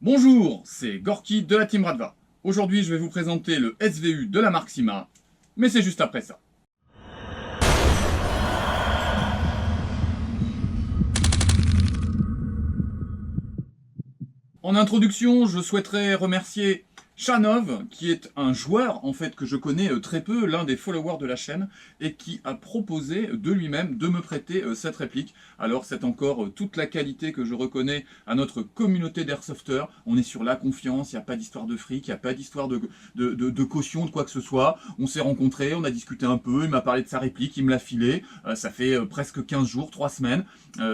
Bonjour, c'est Gorky de la Team Radva. Aujourd'hui, je vais vous présenter le SVU de la marque Syma, mais c'est juste après ça. En introduction, je souhaiterais remercier Chanov, qui est un joueur en fait que je connais très peu, l'un des followers de la chaîne, et qui a proposé de lui-même de me prêter cette réplique. Alors c'est encore toute la qualité que je reconnais à notre communauté d'airsofters. On est sur la confiance, il n'y a pas d'histoire de fric, il n'y a pas d'histoire de caution, de quoi que ce soit. On s'est rencontrés, on a discuté un peu, il m'a parlé de sa réplique, il me l'a filé. Ça fait presque 15 jours, 3 semaines.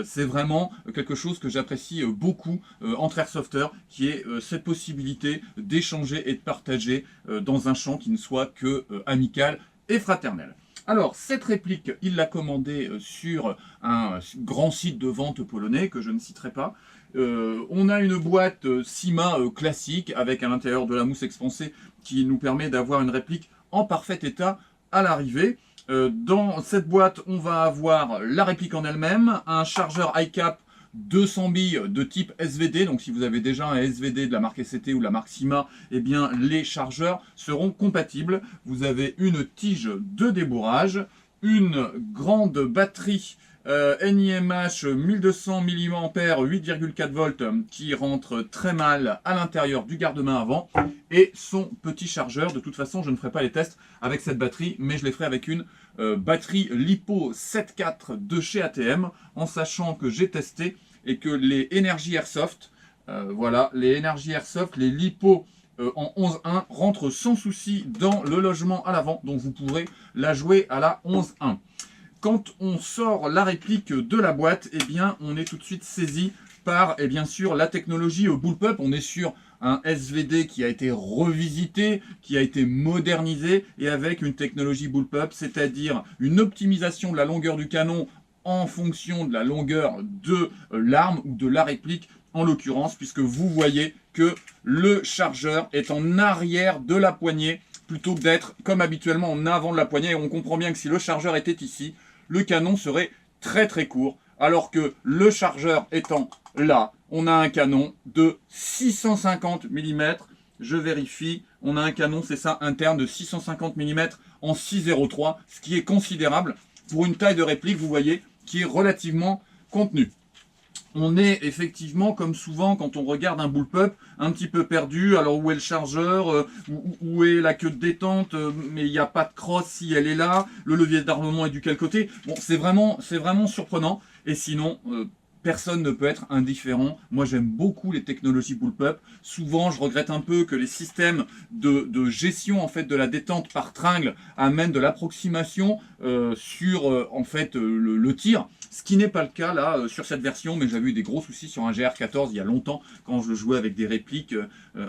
C'est vraiment quelque chose que j'apprécie beaucoup entre airsofters, qui est cette possibilité d'échanger et de partager dans un champ qui ne soit que amical et fraternel. Alors, cette réplique, il l'a commandée sur un grand site de vente polonais que je ne citerai pas. On a une boîte Syma classique avec à l'intérieur de la mousse expansée qui nous permet d'avoir une réplique en parfait état à l'arrivée. Dans cette boîte, on va avoir la réplique en elle-même, un chargeur iCap 200 billes de type SVD, donc si vous avez déjà un SVD de la marque SCT ou de la marque Syma, eh bien les chargeurs seront compatibles. Vous avez une tige de débourrage, une grande batterie NIMH 1200 mAh 8,4 volts qui rentre très mal à l'intérieur du garde-main avant, et son petit chargeur. De toute façon, je ne ferai pas les tests avec cette batterie, mais je les ferai avec une batterie LiPo 7.4 de chez ATM, en sachant que j'ai testé et que les Energy Airsoft, voilà, les Energy Airsoft, les LiPo en 11.1 rentrent sans souci dans le logement à l'avant, donc vous pourrez la jouer à la 11.1. Quand on sort la réplique de la boîte, eh bien, on est tout de suite saisi par, et bien sûr, la technologie Bullpup. On est sur un SVD qui a été revisité, qui a été modernisé, et avec une technologie Bullpup, c'est-à-dire une optimisation de la longueur du canon en fonction de la longueur de l'arme ou de la réplique, en l'occurrence, puisque vous voyez que le chargeur est en arrière de la poignée, plutôt que d'être, comme habituellement, en avant de la poignée. Et on comprend bien que si le chargeur était ici, le canon serait très très court, alors que le chargeur étant là, on a un canon de 650 mm. Je vérifie, on a un canon, c'est ça, interne de 650 mm en 6.03, ce qui est considérable pour une taille de réplique, vous voyez, qui est relativement contenue. On est effectivement, comme souvent, quand on regarde un bullpup, un petit peu perdu. Alors, où est le chargeur, où est la queue de détente, mais il n'y a pas de crosse si elle est là. Le levier d'armement est du quel côté. Bon, c'est vraiment surprenant. Et sinon, personne ne peut être indifférent. Moi, j'aime beaucoup les technologies bullpup. Souvent, je regrette un peu que les systèmes de gestion en fait de la détente par tringle amènent de l'approximation sur en fait le tir. Ce qui n'est pas le cas là sur cette version, mais j'avais eu des gros soucis sur un GR14 il y a longtemps quand je jouais avec des répliques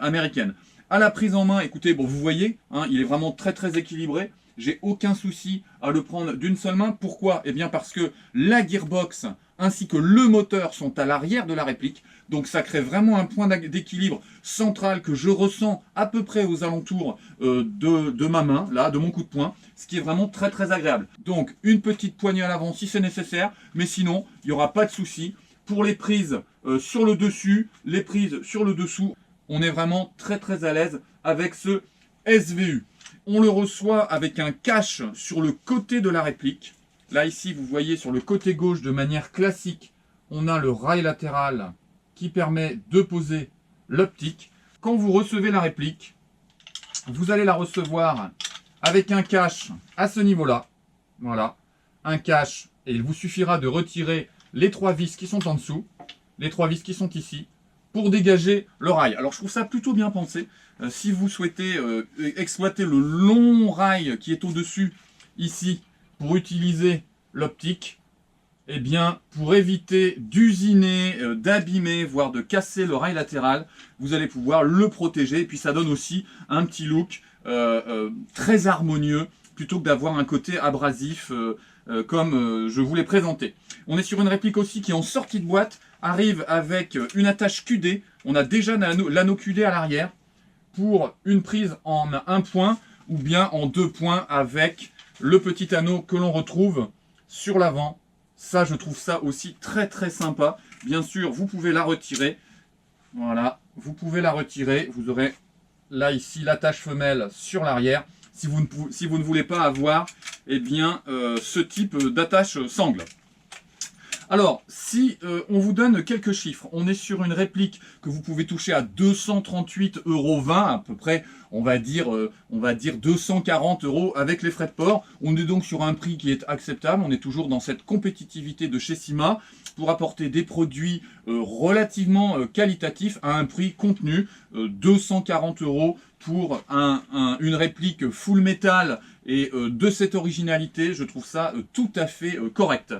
américaines. À la prise en main, écoutez, bon, vous voyez, hein, il est vraiment très très équilibré. J'ai aucun souci à le prendre d'une seule main. Pourquoi? Eh bien parce que la gearbox ainsi que le moteur sont à l'arrière de la réplique. Donc ça crée vraiment un point d'équilibre central que je ressens à peu près aux alentours de ma main, là, de mon coup de poing, ce qui est vraiment très très agréable. Donc une petite poignée à l'avant si c'est nécessaire, mais sinon il n'y aura pas de souci. Pour les prises sur le dessus, les prises sur le dessous, on est vraiment très très à l'aise avec ce SVU. On le reçoit avec un cache sur le côté de la réplique. Là, ici, vous voyez sur le côté gauche, de manière classique, on a le rail latéral qui permet de poser l'optique. Quand vous recevez la réplique, vous allez la recevoir avec un cache à ce niveau-là. Voilà, un cache, et il vous suffira de retirer les 3 vis qui sont en dessous, les 3 vis qui sont ici, pour dégager le rail. Alors je trouve ça plutôt bien pensé. Si vous souhaitez exploiter le long rail qui est au-dessus, ici, pour utiliser l'optique, eh bien, pour éviter d'usiner, d'abîmer, voire de casser le rail latéral, vous allez pouvoir le protéger. Et puis ça donne aussi un petit look très harmonieux, plutôt que d'avoir un côté abrasif comme je vous l'ai présenté. On est sur une réplique aussi qui, en sortie de boîte, arrive avec une attache QD. On a déjà l'anneau QD à l'arrière pour une prise en 1 point ou bien en 2 points avec le petit anneau que l'on retrouve sur l'avant. Ça, je trouve ça aussi très très sympa. Bien sûr, vous pouvez la retirer. Voilà, vous pouvez la retirer. Vous aurez là, ici, l'attache femelle sur l'arrière. Si vous ne voulez pas avoir eh bien, ce type d'attache sangle. Alors, si on vous donne quelques chiffres, on est sur une réplique que vous pouvez toucher à 238,20 € à peu près, on va dire 240 € avec les frais de port. On est donc sur un prix qui est acceptable, on est toujours dans cette compétitivité de chez Syma pour apporter des produits relativement qualitatifs à un prix contenu, 240 € pour une réplique full metal et de cette originalité, je trouve ça tout à fait correct.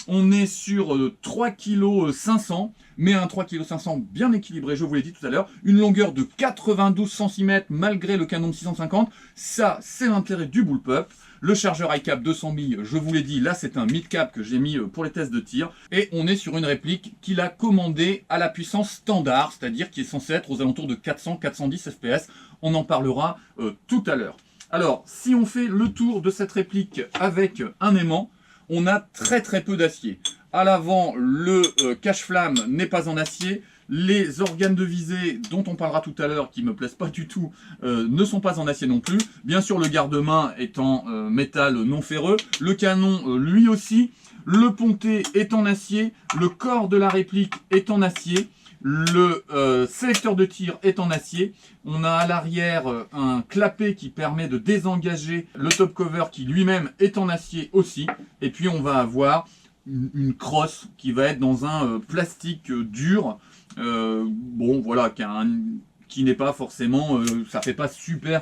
On est sur 3,5 kg, mais un 3,5 kg bien équilibré, je vous l'ai dit tout à l'heure. Une longueur de 92 cm malgré le canon de 650. Ça, c'est l'intérêt du bullpup. Le chargeur iCap 200 000, je vous l'ai dit, là c'est un mid-cap que j'ai mis pour les tests de tir. Et on est sur une réplique qu'il a commandée à la puissance standard, c'est-à-dire qui est censée être aux alentours de 400-410 fps. On en parlera tout à l'heure. Alors, si on fait le tour de cette réplique avec un aimant, on a très peu d'acier. À l'avant, le cache-flamme n'est pas en acier. Les organes de visée, dont on parlera tout à l'heure, qui ne me plaisent pas du tout, ne sont pas en acier non plus. Bien sûr, le garde-main est en métal non ferreux. Le canon, lui aussi. Le pontet est en acier. Le corps de la réplique est en acier. Le sélecteur de tir est en acier. On a à l'arrière un clapet qui permet de désengager le top cover qui lui-même est en acier aussi. Et puis on va avoir une crosse qui va être dans un plastique dur. Bon voilà, qui n'est pas forcément, ça fait pas super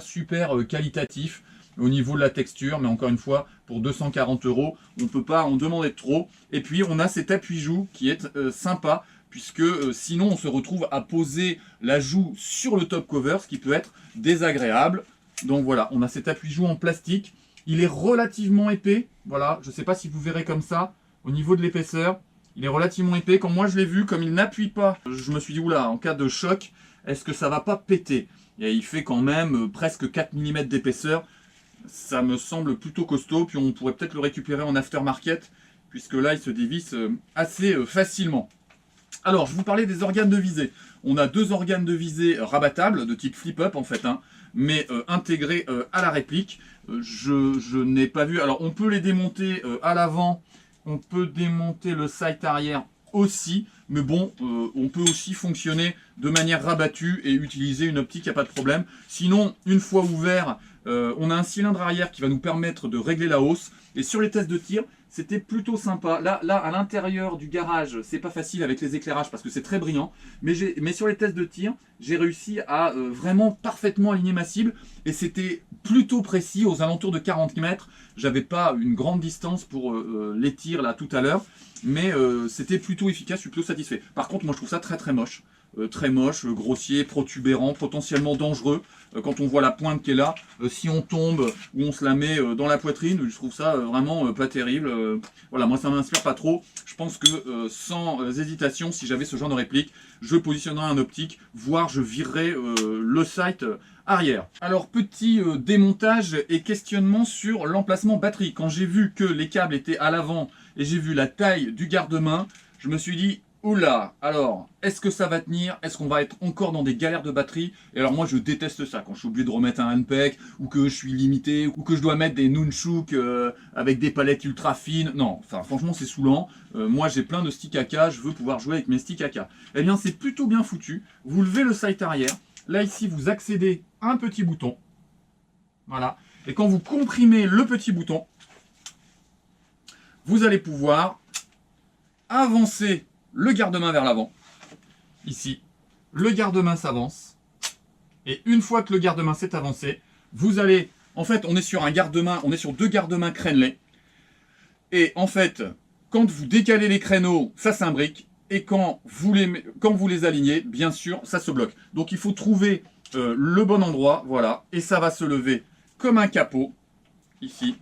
qualitatif au niveau de la texture, mais encore une fois, pour 240 €, on peut pas en demander trop. Et puis on a cet appui-joue qui est sympa, puisque sinon on se retrouve à poser la joue sur le top cover, ce qui peut être désagréable. Donc voilà, on a cet appui-joue en plastique. Il est relativement épais, voilà, je ne sais pas si vous verrez comme ça, au niveau de l'épaisseur, il est relativement épais. Quand moi je l'ai vu, comme il n'appuie pas, je me suis dit, oula, en cas de choc, est-ce que ça va pas péter? Et il fait quand même presque 4 mm d'épaisseur, ça me semble plutôt costaud, puis on pourrait peut-être le récupérer en aftermarket, puisque là il se dévisse assez facilement. Alors, je vous parlais des organes de visée. On a deux organes de visée rabattables, de type flip-up en fait, hein, mais intégrés à la réplique. Je n'ai pas vu... Alors, on peut les démonter à l'avant, on peut démonter le sight arrière aussi, mais bon, on peut aussi fonctionner de manière rabattue et utiliser une optique, il n'y a pas de problème. Sinon, une fois ouvert, on a un cylindre arrière qui va nous permettre de régler la hausse. Et sur les tests de tir, c'était plutôt sympa. Là, à l'intérieur du garage, c'est pas facile avec les éclairages parce que c'est très brillant. Mais sur les tests de tir, j'ai réussi à vraiment parfaitement aligner ma cible. Et c'était plutôt précis, aux alentours de 40 mètres. J'avais pas une grande distance pour les tirs là tout à l'heure. Mais c'était plutôt efficace, je suis plutôt satisfait. Par contre, moi je trouve ça très moche. Très moche, grossier, protubérant, potentiellement dangereux. Quand on voit la pointe qui est là, si on tombe ou on se la met dans la poitrine, je trouve ça vraiment pas terrible. Voilà, moi ça m'inspire pas trop. Je pense que sans hésitation, si j'avais ce genre de réplique, je positionnerais un optique, voire je virerais le sight arrière. Alors petit démontage et questionnement sur l'emplacement batterie. Quand j'ai vu que les câbles étaient à l'avant et j'ai vu la taille du garde-main, je me suis dit, oula, alors, est-ce que ça va tenir? Est-ce qu'on va être encore dans des galères de batterie? Et alors moi je déteste ça, quand je suis obligé de remettre un handpeg, ou que je suis limité, ou que je dois mettre des nunchuk avec des palettes ultra fines. Non, enfin franchement c'est saoulant. Moi j'ai plein de sticks AK, je veux pouvoir jouer avec mes sticks AK. Eh bien c'est plutôt bien foutu. Vous levez le sight arrière, là ici vous accédez à un petit bouton. Voilà. Et quand vous comprimez le petit bouton, vous allez pouvoir avancer le garde-main vers l'avant. Ici, le garde-main s'avance. Et une fois que le garde-main s'est avancé, vous allez... En fait, on est sur un garde-main, on est sur deux garde-mains crénelés. Et en fait, quand vous décalez les créneaux, ça s'imbrique. Et quand vous les alignez, bien sûr, ça se bloque. Donc il faut trouver le bon endroit, voilà. Et ça va se lever comme un capot. Ici,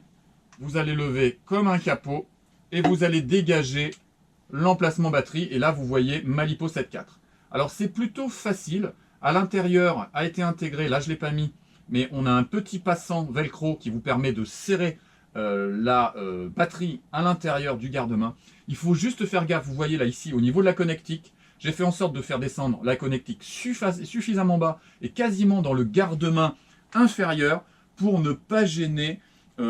vous allez lever comme un capot. Et vous allez dégager l'emplacement batterie. Et là, vous voyez Malipo 7.4. Alors, c'est plutôt facile. À l'intérieur a été intégré, là, je ne l'ai pas mis, mais on a un petit passant velcro qui vous permet de serrer la batterie à l'intérieur du garde-main. Il faut juste faire gaffe, vous voyez là, ici, au niveau de la connectique, J'ai fait en sorte de faire descendre la connectique suffisamment bas et quasiment dans le garde-main inférieur pour ne pas gêner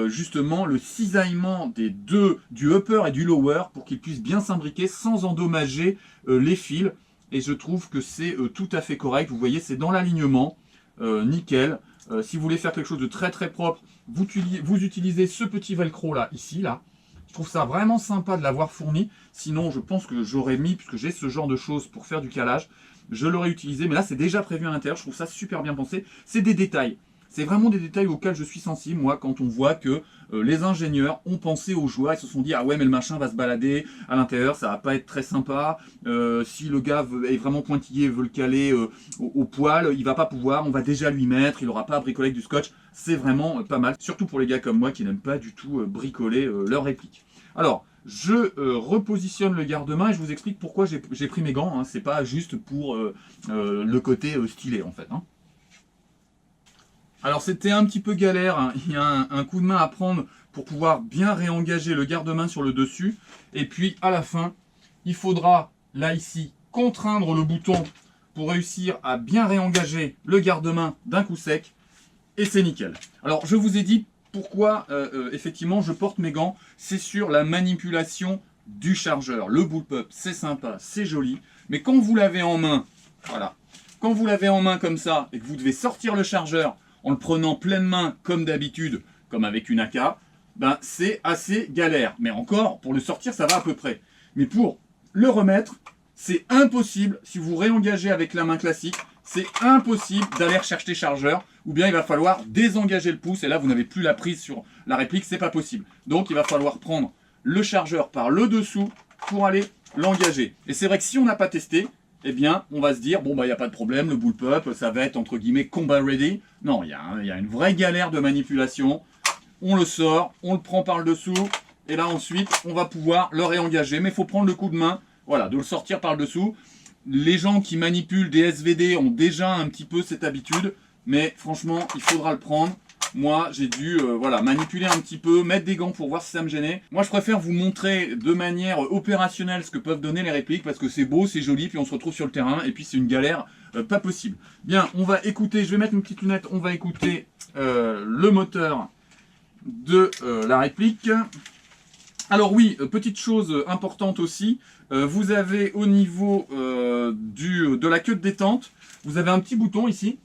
justement le cisaillement du upper et du lower pour qu'il puisse bien s'imbriquer sans endommager les fils. Et je trouve que c'est tout à fait correct. Vous voyez, c'est dans l'alignement, nickel. Si vous voulez faire quelque chose de très très propre, vous utilisez ce petit velcro là, ici, là. Je trouve ça vraiment sympa de l'avoir fourni. Sinon, je pense que j'aurais mis, puisque j'ai ce genre de choses pour faire du calage, je l'aurais utilisé. Mais là, c'est déjà prévu à l'intérieur. Je trouve ça super bien pensé. C'est des détails. C'est vraiment des détails auxquels je suis sensible, moi, quand on voit que les ingénieurs ont pensé aux joueurs. Ils se sont dit, ah ouais, mais le machin va se balader à l'intérieur, ça va pas être très sympa. Si le gars est vraiment pointillé et veut le caler au poil, il va pas pouvoir, on va déjà lui mettre, il aura pas à bricoler avec du scotch. C'est vraiment pas mal, surtout pour les gars comme moi qui n'aiment pas du tout bricoler leur réplique. Alors, je repositionne le garde-main et je vous explique pourquoi j'ai pris mes gants. Hein. C'est pas juste pour le côté stylé, en fait. Hein. Alors c'était un petit peu galère, hein. Il y a un coup de main à prendre pour pouvoir bien réengager le garde-main sur le dessus. Et puis à la fin, il faudra là ici contraindre le bouton pour réussir à bien réengager le garde-main d'un coup sec. Et c'est nickel. Alors je vous ai dit pourquoi effectivement je porte mes gants. C'est sur la manipulation du chargeur. Le bullpup c'est sympa, c'est joli. Mais quand vous l'avez en main, voilà. Quand vous l'avez en main comme ça et que vous devez sortir le chargeur en le prenant pleine main comme d'habitude, comme avec une AK, ben c'est assez galère. Mais encore, pour le sortir, ça va à peu près. Mais pour le remettre, c'est impossible. Si vous réengagez avec la main classique, c'est impossible d'aller rechercher chargeur. Ou bien il va falloir désengager le pouce. Et là, vous n'avez plus la prise sur la réplique. C'est pas possible. Donc, il va falloir prendre le chargeur par le dessous pour aller l'engager. Et c'est vrai que si on n'a pas testé, eh bien, on va se dire, bon, bah, il n'y a pas de problème, le bullpup, ça va être, entre guillemets, combat ready. Non, il y a une vraie galère de manipulation. On le sort, on le prend par le dessous, et là, ensuite, on va pouvoir le réengager. Mais il faut prendre le coup de main, voilà, de le sortir par le dessous. Les gens qui manipulent des SVD ont déjà un petit peu cette habitude, mais franchement, il faudra le prendre. Moi, j'ai dû voilà, manipuler un petit peu, mettre des gants pour voir si ça me gênait. Moi, je préfère vous montrer de manière opérationnelle ce que peuvent donner les répliques, parce que c'est beau, c'est joli, puis on se retrouve sur le terrain, et puis c'est une galère pas possible. Bien, on va écouter, je vais mettre une petite lunette, on va écouter le moteur de la réplique. Alors oui, petite chose importante aussi, vous avez au niveau de la queue de détente, vous avez un petit bouton ici,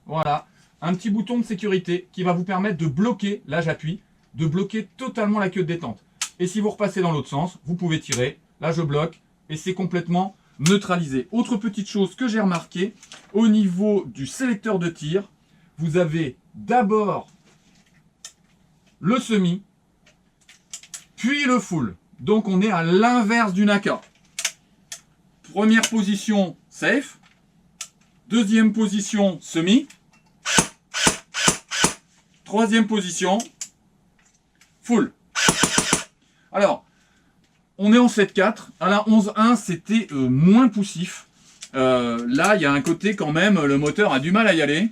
voilà. Un petit bouton de sécurité qui va vous permettre de bloquer, là j'appuie, de bloquer totalement la queue de détente. Et si vous repassez dans l'autre sens, vous pouvez tirer, là je bloque, et c'est complètement neutralisé. Autre petite chose que j'ai remarqué, au niveau du sélecteur de tir, vous avez d'abord le semi, puis le full. Donc on est à l'inverse d'une AK. Première position, safe. Deuxième position, semi. Troisième position, full. Alors, on est en 7-4. À la 11-1, c'était moins poussif. Là, il y a un côté quand même, le moteur a du mal à y aller.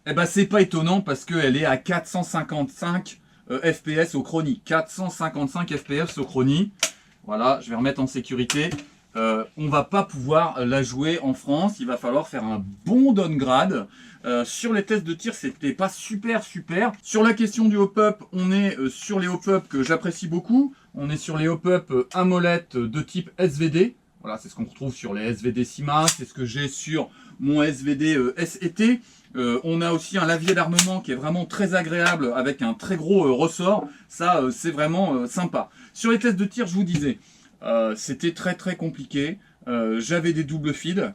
Eh ben, c'est pas étonnant parce qu'elle est à 455 FPS au chronie. 455 FPS au chronie. Voilà, je vais remettre en sécurité. On va pas pouvoir la jouer en France. Il va falloir faire un bon downgrade. Sur les tests de tir, c'était pas super. Sur la question du hop-up, on est sur les hop-up que j'apprécie beaucoup. On est sur les hop-up à molette de type SVD. Voilà, c'est ce qu'on retrouve sur les SVD Sima. C'est ce que j'ai sur mon SVD SET. On a aussi un lavier d'armement qui est vraiment très agréable avec un très gros ressort. Ça, c'est vraiment sympa. Sur les tests de tir, je vous disais, c'était très compliqué. J'avais des doubles feeds.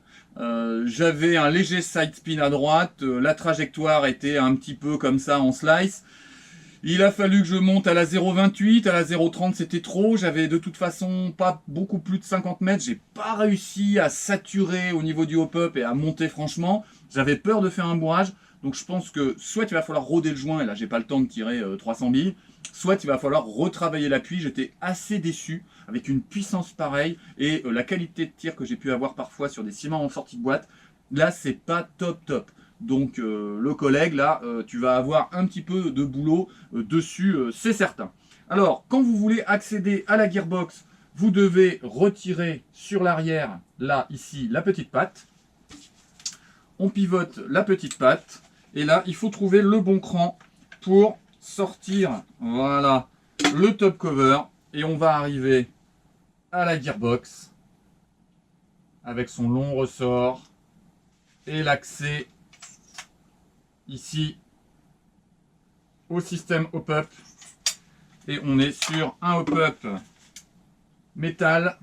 J'avais un léger side spin à droite, la trajectoire était un petit peu comme ça en slice. Il a fallu que je monte à la 0,28, à la 0,30 c'était trop, j'avais de toute façon pas beaucoup plus de 50 mètres, j'ai pas réussi à saturer au niveau du hop-up et à monter franchement, j'avais peur de faire un bourrage, donc je pense que soit il va falloir rôder le joint, et là j'ai pas le temps de tirer 300 billes, soit il va falloir retravailler l'appui. J'étais assez déçu avec une puissance pareille et la qualité de tir que j'ai pu avoir parfois sur des ciments en sortie de boîte. Là, c'est pas top. Donc le collègue, là, tu vas avoir un petit peu de boulot dessus, c'est certain. Alors, quand vous voulez accéder à la gearbox, vous devez retirer sur l'arrière, là, ici, la petite patte. On pivote la petite patte. Et là, il faut trouver le bon cran pour sortir, voilà, le top cover. Et on va arriver à la gearbox avec son long ressort et l'accès ici au système hop-up. Et on est sur un hop-up métal.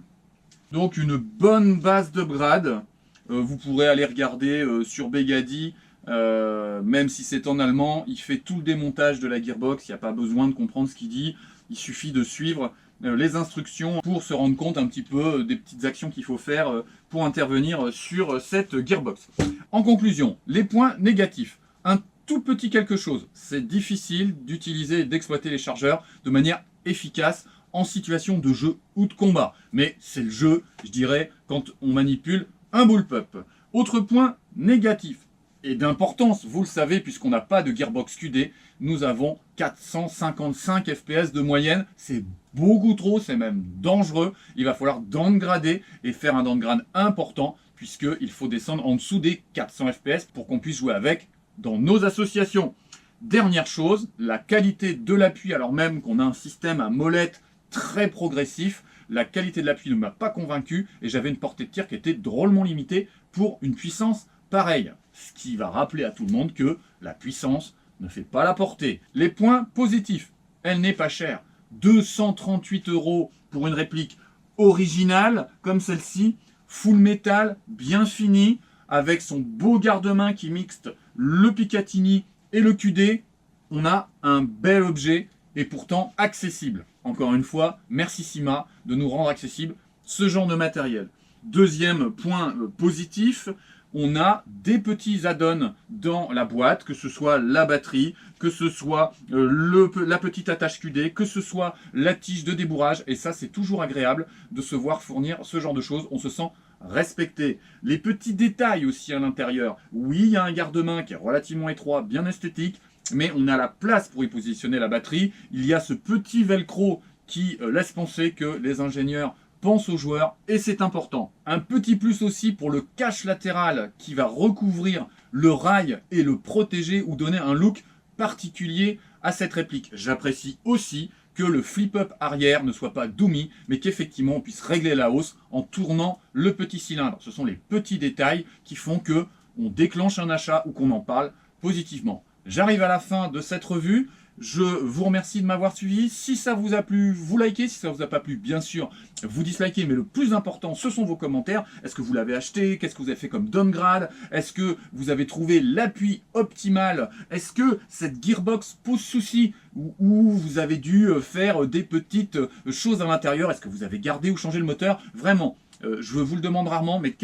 Donc une bonne base de grade. Vous pourrez aller regarder sur Begady. Même si c'est en allemand, il fait tout le démontage de la gearbox. Il n'y a pas besoin de comprendre ce qu'il dit. Il suffit de suivre les instructions pour se rendre compte un petit peu des petites actions qu'il faut faire pour intervenir sur cette gearbox. En conclusion, les points négatifs. Un tout petit quelque chose. C'est difficile d'utiliser et d'exploiter les chargeurs de manière efficace en situation de jeu ou de combat. Mais c'est le jeu, je dirais, quand on manipule un bullpup. Autre point négatif et d'importance, vous le savez, puisqu'on n'a pas de gearbox QD, nous avons 455 FPS de moyenne. C'est beaucoup trop, c'est même dangereux. Il va falloir downgrader et faire un downgrade important, puisqu'il faut descendre en dessous des 400 FPS pour qu'on puisse jouer avec dans nos associations. Dernière chose, la qualité de l'appui, alors même qu'on a un système à molette très progressif, la qualité de l'appui ne m'a pas convaincu et j'avais une portée de tir qui était drôlement limitée pour une puissance pareille. Ce qui va rappeler à tout le monde que la puissance ne fait pas la portée. Les points positifs, elle n'est pas chère. 238 € pour une réplique originale comme celle-ci, full métal, bien finie, avec son beau garde-main qui mixte le Picatinny et le QD. On a un bel objet et pourtant accessible. Encore une fois, merci Syma de nous rendre accessible ce genre de matériel. Deuxième point positif, on a des petits add-ons dans la boîte, que ce soit la batterie, que ce soit la petite attache QD, que ce soit la tige de débourrage. Et ça, c'est toujours agréable de se voir fournir ce genre de choses. On se sent respecté. Les petits détails aussi à l'intérieur. Oui, il y a un garde-main qui est relativement étroit, bien esthétique, mais on a la place pour y positionner la batterie. Il y a ce petit velcro qui laisse penser que les ingénieurs pensent aux joueurs et c'est important. Un petit plus aussi pour le cache latéral qui va recouvrir le rail et le protéger ou donner un look particulier à cette réplique. J'apprécie aussi que le flip-up arrière ne soit pas dummy, mais qu'effectivement on puisse régler la hausse en tournant le petit cylindre. Ce sont les petits détails qui font que on déclenche un achat ou qu'on en parle positivement. J'arrive à la fin de cette revue. Je vous remercie de m'avoir suivi. Si ça vous a plu, vous likez. Si ça vous a pas plu, bien sûr, vous dislikez. Mais le plus important, ce sont vos commentaires. Est-ce que vous l'avez acheté? Qu'est-ce que vous avez fait comme downgrade? Est-ce que vous avez trouvé l'appui optimal? Est-ce que cette gearbox pose souci? Ou vous avez dû faire des petites choses à l'intérieur? Est-ce que vous avez gardé ou changé le moteur? Vraiment, je vous le demande rarement, mais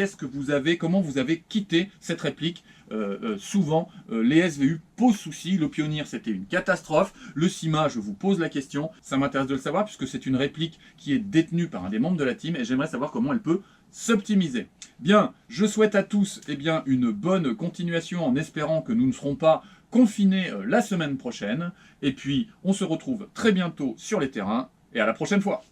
comment vous avez quitté cette réplique? Souvent, les SVU posent souci. Le Pioneer, c'était une catastrophe. Le Syma, je vous pose la question. Ça m'intéresse de le savoir puisque c'est une réplique qui est détenue par un des membres de la team et j'aimerais savoir comment elle peut s'optimiser. Bien, je souhaite à tous une bonne continuation en espérant que nous ne serons pas confinés la semaine prochaine. Et puis, on se retrouve très bientôt sur les terrains et à la prochaine fois.